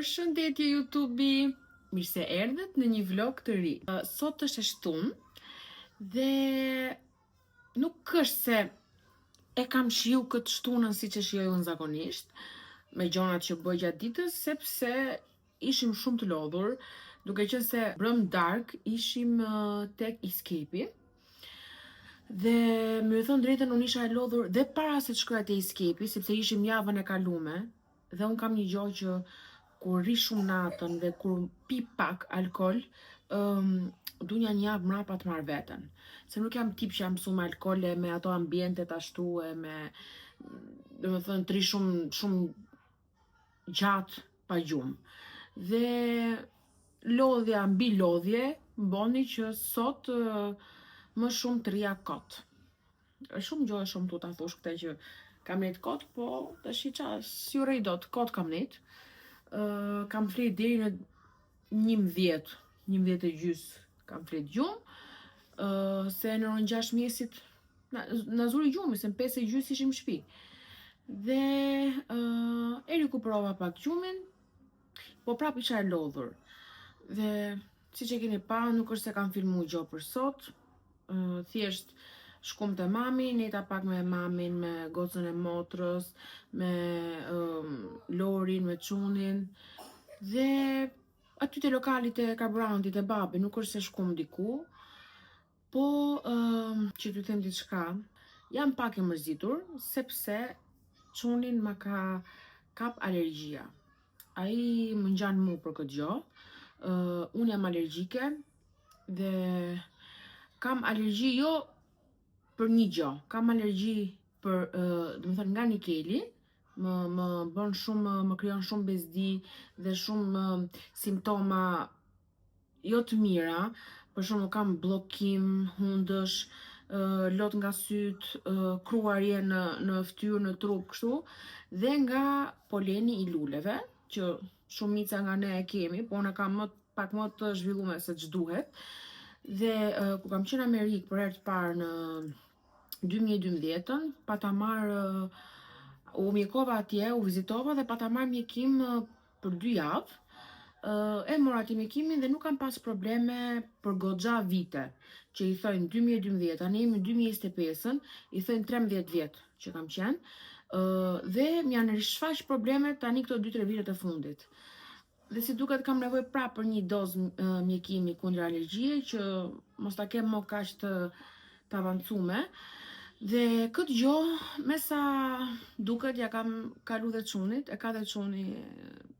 Përshëndetje YouTube-i, mirë se erdhët në një vlog të ri. Sot është e shtunë dhe nuk është se e kam shiu këtë shtunën si që shioj unë zakonisht, me gjonat që bëj gjatë ditës, sepse ishim shumë të lodhur, duke qenë se brëm dark ishim tek Escape-i. Dhe me thënë drejtën unë isha e lodhur dhe para se të shkoja te Escape-i, sepse ishim javën e kalume, dhe unë kam një gjë që kur ri shumë natën dhe kur pi pak alkool, dunja një javë mrapa të marr veten. Se nuk jam tip që jam mësuar me alkoole, me ato ambientet ashtu e me, domethënë, të ri shumë gjatë pa gjumë. Dhe lodhja mbi lodhje bëni që sot më shumë të rria kot. Është shumë gjohë shumë tu ta thosh këtë që kam nejt kot, po tash qa si u rej dot, kot kam nejt. Kam flet deri në 11 e gjys kam flet gjumë, se në orën 6 mjesit na zuri gjumi, se në 5 e gjys ishim në shtëpi. Dhe e rikuperova pak gjumin, po prap isha e lodhur. Dhe siç e keni pa, nuk është se kam filmu gjë për sot, thjesht shkum te mami, nejta pak me mamin, me gocën e motrës, me Lorin, me Çunin, dhe aty te lokalit e karburantit e babi, nuk është se shkum diku, po që t'ju them diçka, jam pak e mërzitur, sepse Çunin ma ka kap alergjia. Ai më ngjan mu për këtë gjë, unë jam alergjike dhe kam alergji jo për një gjë, kam alergji për, domethënë nga nikeli, më bën shumë, më krijon shumë bezdi dhe shumë simptoma jo të mira, për shembull kam bllokim, hundësh, lot nga syt, kruarje në fytyrë, në trup kështu, dhe nga poleni i luleve, që shumica nga ne e kemi, po unë kam pak më të zhvilluar se ç'duhet. Dhe kur kam qenë në Amerikë për herë të parë në 2012-ën, pa ta marr, u mjekova atje, u vizitova dhe pa ta marr mjekim për 2 javë. E mora atë mjekimin dhe nuk kam pas probleme për goxha vite, që i thojnë 2012, tani jemi në 2025-ën, i thojnë 13 vjet që kam qenë, dhe m'janë rishfaq problemet tani këto 2-3 vitet e fundit. Dhe si duket kam nevojë prapë për një dozë mjekimi kundër alergjie që mos ta kem më kaq të avancume. Dhe këtë gjë, me sa duket ja kam kalu dhe Çunit, e ka dhe Çuni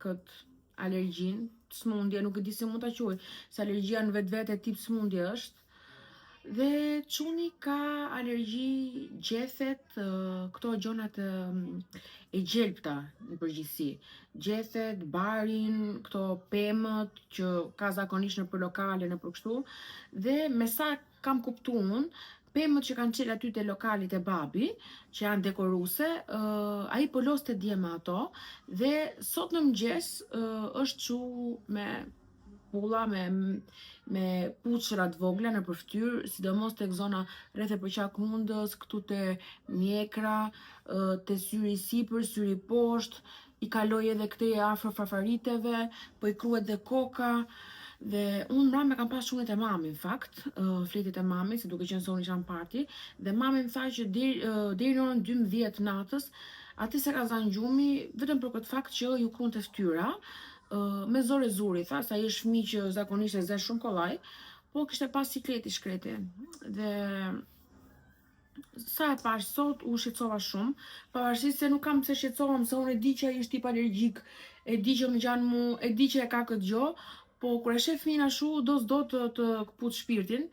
këtë alergjin, smundje, nuk e di si mund ta quaj, se alergjia në vetvete tip smundje është. Dhe Çuni ka alergji gjethet, këto gjonat e gjelpta në përgjithësi. Gjethet, barin, këto pemët që ka zakonisht nëpër lokale, nëpër kështu. Dhe me sa kam kuptuar unë, pemët që kanë qenë aty te lokalit e babi, që janë dekoruese, ai po loste dje me ato, dhe sot në mëngjes është çu me pulla, me puçra të vogla nëpër fytyrë, sidomos tek zona rreth e përqafundës, këtu te mjekra, te syri i sipër, syri i poshtë, i kaloi edhe këtej afër farfariteve, po i kruhet dhe koka. Dhe unë mbrëmë kam pas Çunit e mami, në fakt, fletit e mami, se duke qenë se unë isha në parti, dhe mami më tha që deri në orën 12 natës, aty se ka zanë gjumi, vetëm për këtë fakt që ju krunte fytyra, me zor e zuri, tha, sa ai është fëmijë që zakonisht e zë shumë kollaj, po kishte pas sikleti shkreti. Dhe sa e pash sot u shqetësova shumë, pavarësisht se nuk kam pse shqetësohem, se unë e di që ai është tip alergjik, e di që më ngjan mu, e di që e ka këtë gjë, po kur e shef fëmin ashtu, do s'do të kput shpirtin.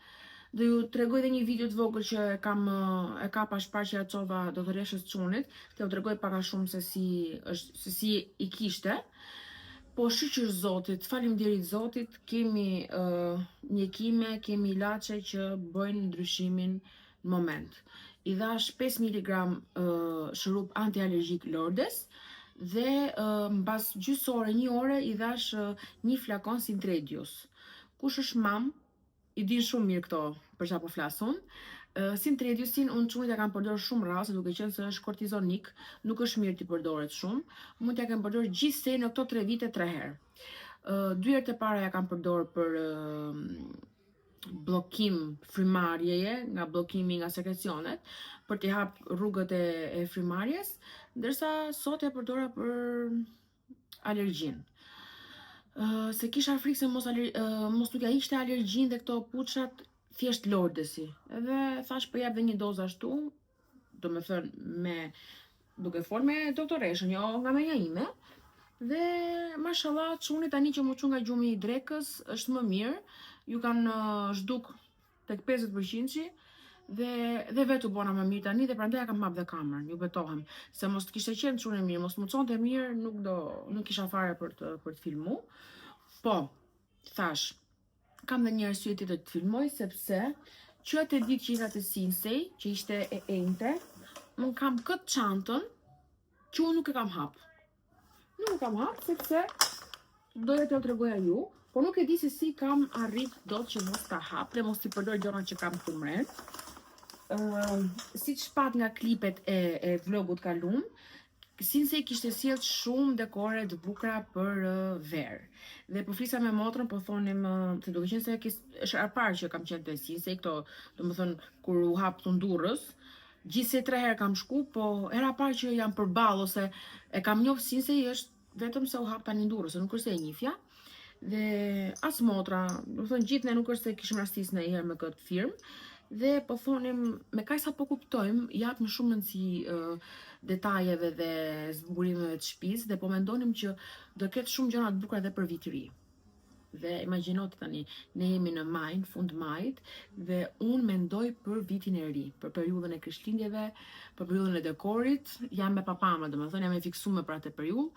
Dhe ju tregoj edhe një video të vogël që e ka pashpar që ja çova doktoreshës Çunit, t'ju tregoj pak a shumë se si i kishte. Po shqyr Zotit, faleminderit Zotit, kemi mjekime, kemi ilaçe që bëjnë ndryshimin në moment. I dhash 5 mg shërup antialergjik Lordes, dhe mbas gjysore, 1 ore, i dhash 1 flakon Sintredius. Kush është mam, i din shumë mirë këto për çfarë po flas unë. Sintrediusin unë çunit e kam përdorur shumë raste, duke qenë se është kortizonik, nuk është mirë t'i përdoret shumë. Mund t'ja kem përdorur gjithsej në këto 3 vite 3 herë. 2 herët e para ja kam përdorur për bllokim frymarrjeje, nga bllokimi nga sekrecionet, për t'i hap rrugët e frymarrjes, ndërsa sot e përdora për alergjin. Se kisha frikë se mos nuk ja ishte alergjin dhe këto puçat thjesht lordesi. Edhe thash po jap dhe një dozë ashtu, do me thënë duke folë me doktoreshën, jo nga menja ime. Dhe mashallah çuni tani që mu çu nga gjumi i drekës është më mirë, ju kanë zhduk tek 50% dhe vetë u bona më mirë tani dhe prandaj kam hap dhe kamerën, ju betohem. Se mos të kishte qenë çuni mirë, mos muconte mirë, nuk kisha fare për të filmu. Po, thash, kam dhe një arsye tjetër të filmoj, sepse që atë ditë që isha te Sinsay, që ishte e enjte, më kam këtë çantën që unë nuk e kam hap. Nuk e kam hap sepse doja t'ju tregoja ju, po nuk e di se si kam arrit dot që mos ta hap dhe mos t'i përdor gjërat që kam këtu mret. Siç pat nga klipet e vlogut kalum, Sinsay kishte sjell shumë dekore të bukura për verë. Dhe po flisa me motrën, po thonim se duke qenë se është e parë që kam qenë te Sinsay, këto, domethënë kur u hap të Durrës, gjithsej 3 herë kam shku, po era parë që jam përballë ose e kam njoh Sinsay është vetëm se u hap tani në Durrës, nuk është se e njihja. Dhe as motra, domethënë gjithë ne nuk është se kishim rastis ndonjëherë me këtë firmë. Dhe po thonim, me kaq sa po kuptojmë, jap më shumë rëndësi detajeve dhe zbukurimeve të shtëpisë dhe po mendonim që do ketë shumë gjëra të bukura edhe për vit të ri. Dhe imagjino tani, ne jemi në maj, në fund majit, dhe unë mendoj për vitin e ri, për periudhën e Krishtlindjeve, për periudhën e dekorit, jam me papama, domethënë jam e fiksuar për atë periudhë.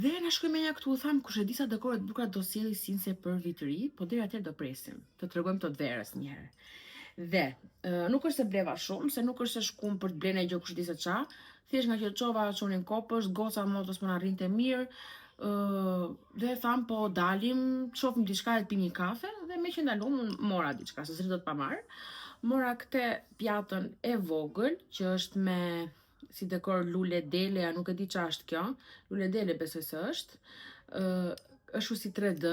Dhe na shkoi menja këtu, u tham, kush e di sa dekore të bukura do sjellë Sinsay për vit të ri, po deri atëherë do presim, të tregojmë të verës një herë. Dhe nuk është se bleva shumë, se nuk është se shkum për të blene gjë kush di se qa, thjesht nga që çova çonin kopës, goca motos po na rrinte mirë, dhe tham po dalim, shohim diçka e pim një kafe dhe me që ndalum mora diçka, se s'ri do të pa marr. Mora këtë pjatën e vogël që është me si dekor lule dele, nuk e di ç'a është kjo, lule dele besoj se është. Është si 3D,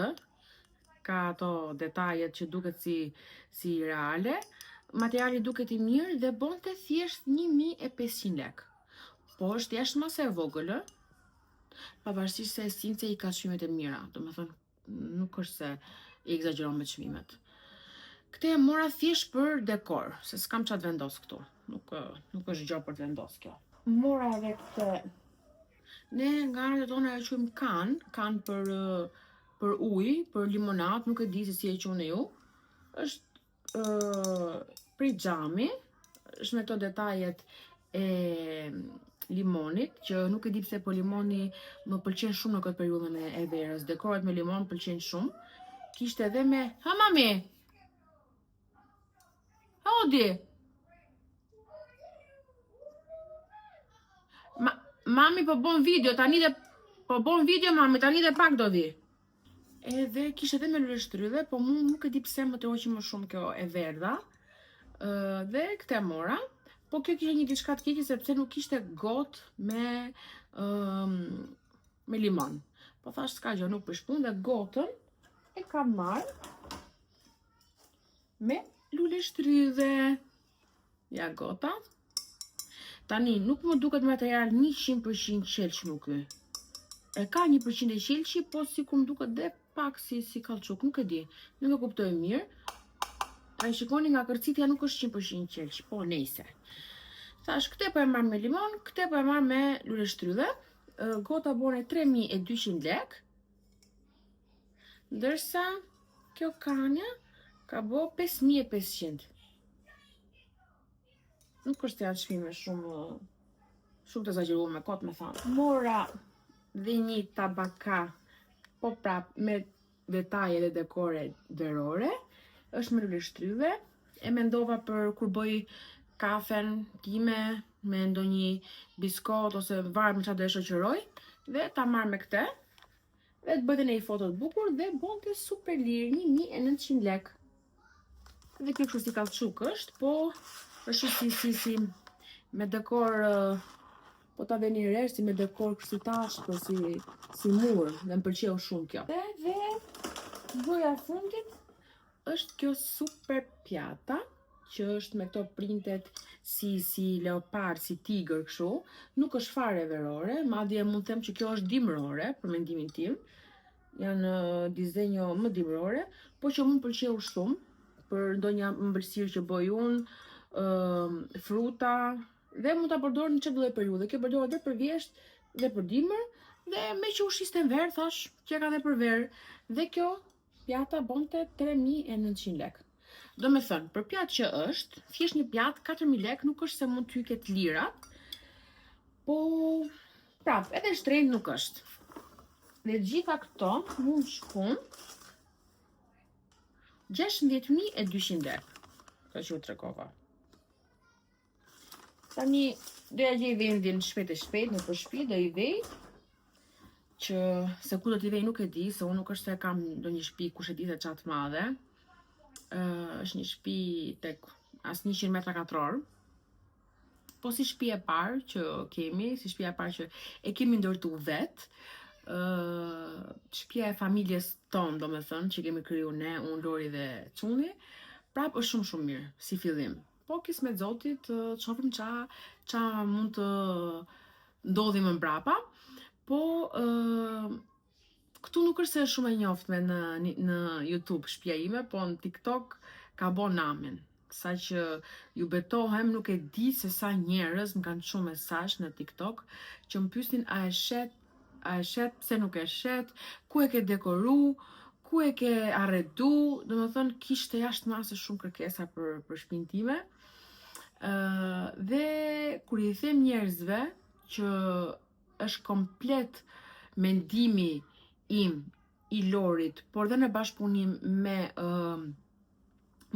ka ato detajet që duket si reale. Materiali duket i mirë dhe bonte thjesht 1500 lek. Po është jashtë mas e vogël, pavarësisht se Sinsay i ka çmimet e mira, domethënë nuk është se i egzageron me çmimet. Këtë e mora thjesht për dekor, se s'kam ç'a të vendos këtu. Nuk është gjë për të vendos kjo. Mora edhe këtë. Ne nga anët e tona e quajmë kan për ujë, për limonat, nuk e di se si e quajnë ju. Është prej xhami, është me këto detajet e limonit, që nuk e di pse po limoni më pëlqen shumë në këtë periudhën e verës. Dekorat me limon pëlqejnë shumë. Kishte edhe me ha mami. Ha odi. Mami po bën video tani mami tani dhe pak do vi. Edhe kishte edhe me lule shtrydhe, po mu nuk e di pse më tërhoqi më shumë kjo e verdha. Dhe këtë mora. Po kjo kishte një diçka të keqe sepse nuk kishte got me limon. Po thash s'ka gjë, nuk përshpun dhe gotën e kam marr me lule shtrydhe. Ja gota. Tani nuk më duket material 100% qelç nuk ky. E ka 1% e qelçi, po sikur më duket dhe pak si kallçuk, nuk e di. Nuk e kuptoj mirë. Ai shikoni nga kërcitja nuk është 100% qelç, po nejse. Thash, këtë po e marr me limon, këtë po e marr me lule shtrydhe. Gota bone 3200 lek. Ndërsa kjo kanja ka bo 5500. Nuk është janë çmime shumë të exagjeruar me kot me thanë. Mora dhe një tabaka, po prap me detaje dhe dekore verore, është me lule shtrydhe. E mendova për kur bëj kafen time me ndonjë biskot ose varet me çfarë do e shoqëroj, dhe ta marr me këtë. Dhe të bëjte një foto të bukur dhe bonte super lirë, 1900 lek. Dhe kjo kështu si kallçuk është, po është si me dekor, po ta veni re, si me dekor kështu tashpër, si mur, dhe më pëlqeu shumë kjo. Dhe goja fundit është kjo super pjata, që është me këto printet si leopard, si tigër kështu. Nuk është fare verore, madje mund të them që kjo është dimrore, për mendimin tim. Janë dizenjo më dimrore, po që më pëlqeu shumë për ndonjë ëmbëlsirë që bëj unë, fruta, dhe mund ta përdor në çdo lloj periudhe. Kjo përdoret dhe për vjesht dhe për dimër, dhe me që u shiste në verë, thash që ka dhe për verë. Dhe kjo pjata bonte 3900 lekë. Do me thënë, për pjatë që është, thjesht një pjatë 4000 lekë, nuk është se mund t'hy ketë lirat, po prap, edhe shtrenjtë nuk është. Dhe gjitha këto mund shkon 16200 lekë. Kjo që u tregova. Tani do ja gjej vendin shpejt në për shtëpi, do i vej, që se ku do t'i vej nuk e di, se unë nuk është se kam ndonjë shtëpi kush e di se çat madhe. Është një shtëpi tek as 100 metra katror. Po si shtëpi e parë që kemi, si shtëpia e parë që e kemi ndërtu vet. Shtëpia e familjes tonë, domethënë, që kemi kriju ne, unë, Lori dhe Çuni, prap është shumë mirë si fillim. Po kismet Zotit, shohim ça mund të ndodhi më mbrapa. Po këtu nuk është se është shumë e njoftme në YouTube shtëpia ime, po në TikTok ka bo namin. Sa që ju betohem, nuk e di se sa njerëz më kanë shumë mesazh në TikTok që më pyesin a e shet, pse nuk e shet, ku e ke dekoru, ku e ke arredu, domethënë kishte jashtë mase shumë kërkesa për shtëpinë time. Dhe kur i them njerëzve që është komplet mendimi im, i Lorit, por dhe në bashkëpunim me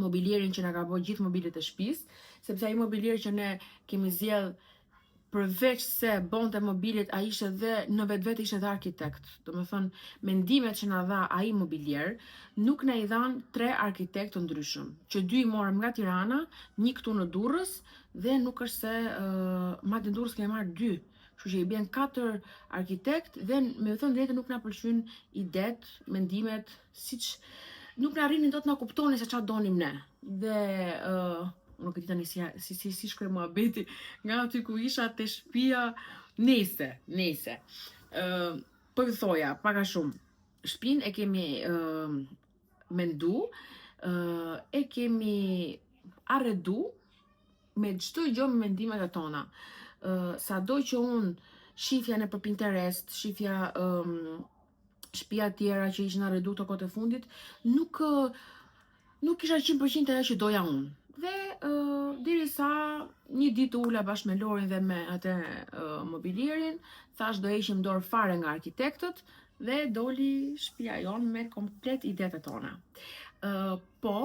mobilierin që na ka bërë gjithë mobilet e shtëpisë, sepse ai mobilier që ne kemi zgjedh, përveç se bonte mobilet, ai ishte dhe në vetvete ishte dhe arkitekt. Domethënë, mendimet që na dha ai mobilier nuk na i dhan 3 arkitektë të ndryshëm, që 2 i morëm nga Tirana, 1 këtu në Durrës, dhe nuk është se madje në Durrës kemi marrë 2. Kështu që i bjen 4 arkitekt, dhe me thënë drejtë nuk na pëlqyen idet, mendimet, siç nuk na rrinin dot na kuptonin se çfarë donim ne. Dhe nuk e di tani si shkoi muhabeti nga aty ku isha te shtëpia, nese. Po ju thoja, pak a shumë, shtëpinë e kemi mendu, e kemi arredu me çdo gjë me mendimet e tona. Sado që unë shifja në për Pinterest, shifja shtëpia tjera që ishin arredu të kohët e fundit, nuk isha 100% ajo që doja unë. Dhe derisa një ditë ula bashkë me Lorin dhe me atë mobilierin, thash do heqim dorë fare nga arkitektët dhe doli shtëpia jon me komplet idetë tona. Po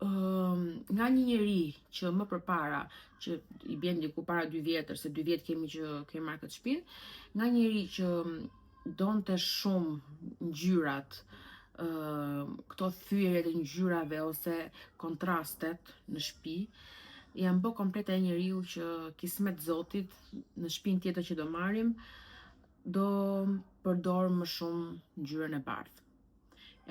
nga një njeri që më përpara, që i bjen diku para 2 vjetër, se 2 vjet kemi që kemi marrë këtë shtëpinë, nga një njeri që donte shumë ngjyrat, këto thyerjet e ngjyrave ose kontrastet në shtëpi, jam bë komplet e njeriu që kismet Zotit në shtëpinë tjetër që do marrim, do përdor më shumë ngjyrën e bardhë.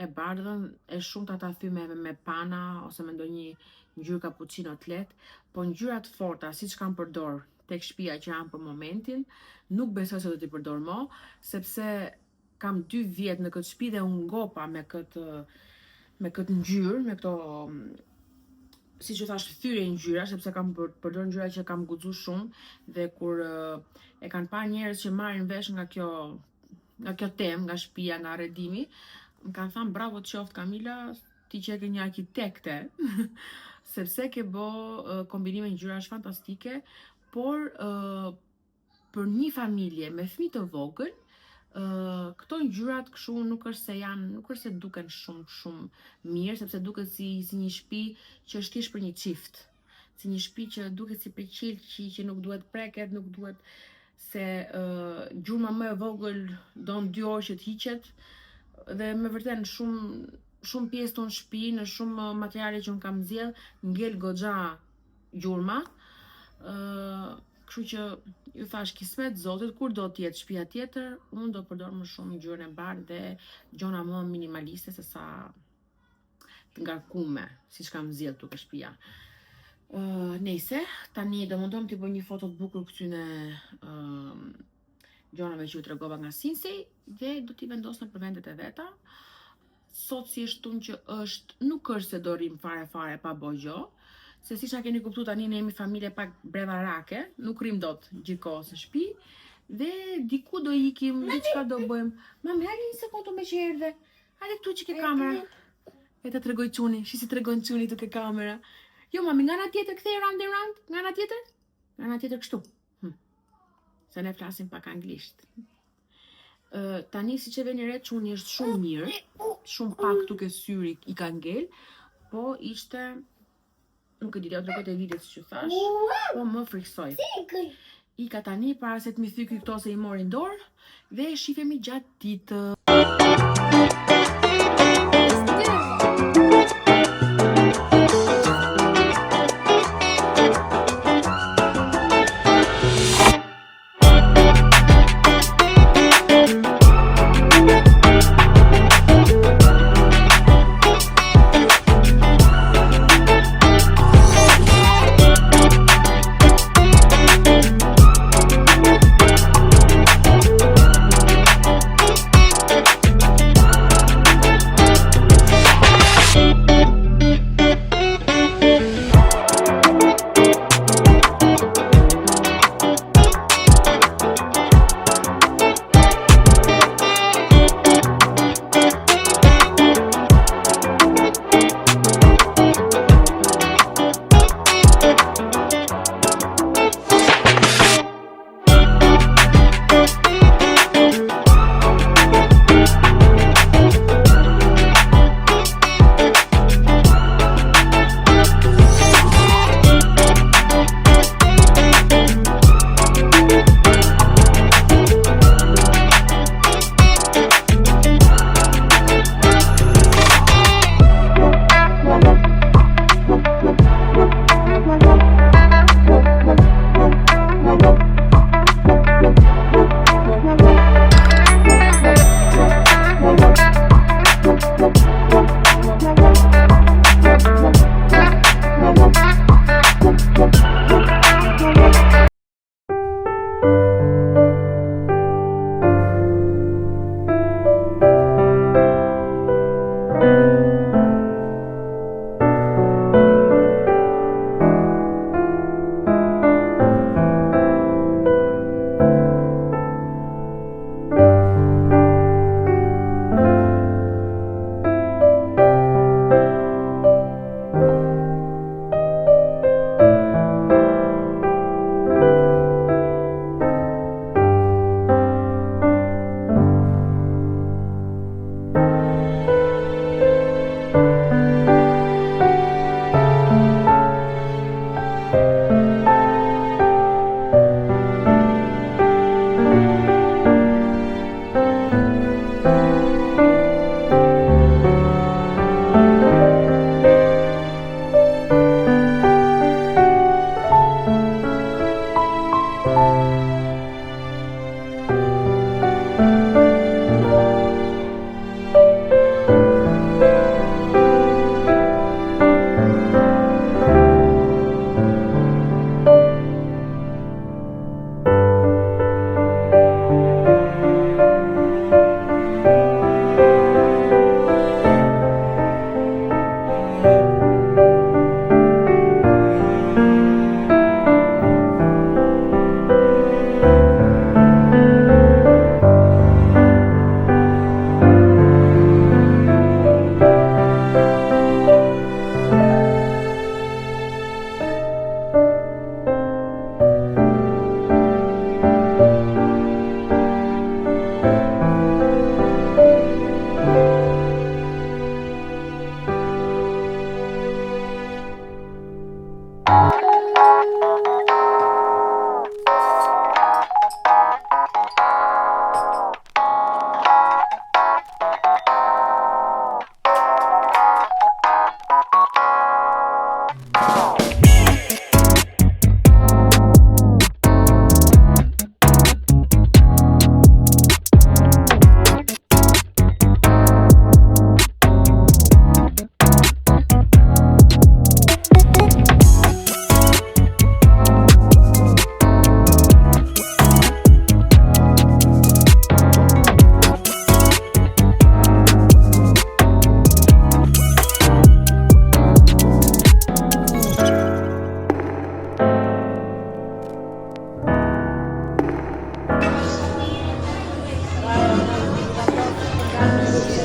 E bardhën e shumë ta thy me pana ose me ndonjë ngjyrë cappuccino të lehtë, po ngjyrat forta siç kam përdor tek shtëpia që jam për momentin, nuk besoj se do t'i përdor më, sepse kam 2 vjet në këtë shtëpi dhe unë ngopa me këtë ngjyrë, me këto, si që thash, thyrje ngjyra, sepse kam përdor ngjyra që kam guxu shumë, dhe kur e kanë parë njerëz që marrin vesh nga kjo temë, nga shtëpia, nga arredimi, më kanë thënë bravo të qoftë Kamila, ti që e ke një arkitekte, sepse ke bë kombinime ngjyrash fantastike, por për një familje me fëmijë të vogël, këto ngjyrat kështu nuk është se duken shumë mirë, sepse duket si një shtëpi që është thjesht për një çift. Si një shtëpi që duket si për qilçi që nuk duhet preket, nuk duhet, se gjurma më e vogël don 2 orë që të hiqet, dhe me vërtet shumë shumë pjesë tonë shtëpi, në shumë materiale që unë kam nxjerr, ngel goxha gjurma. Kështu që ju thash kismet Zotit, kur do të jetë shtëpia tjetër, unë do përdor më shumë ngjyrën e bardhë dhe gjona më minimaliste se sa të ngarkume, siç kam nxjerr këtu ke shtëpia. Nejse, tani do mundom t'i bëj një foto të bukur këtyne gjonave që ju tregova nga Sinsay dhe do t'i vendos në vendet e veta. Sot si është tunë që është, nuk është se do rrim fare pa bëj gjo, se si që keni kuptu tani ne jemi familje pak brevarake, nuk rrim dot gjithkohës në shtëpi, dhe diku do ikim, dhe çka do bëjmë. Mami, hajde një sekondë me që erdhe, hajde këtu që ke kamera. E të tregoj quni, shi si tregon quni tu ke kamera. Jo, mami, nga nga tjetër kthej round and round, nga nga tjetër? Nga nga tjetër kështu. Se ne flasim pak anglisht. Tani si që veni re, quni është shumë mirë, shumë pak tuk e syri i ka ngel, po ishte, nuk e di, do të rëkot e videos që thash, po më friksoj. I ka tani, para se të mi thyky këto se i morin dorë, dhe shifemi gjatë ditë.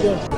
Jo.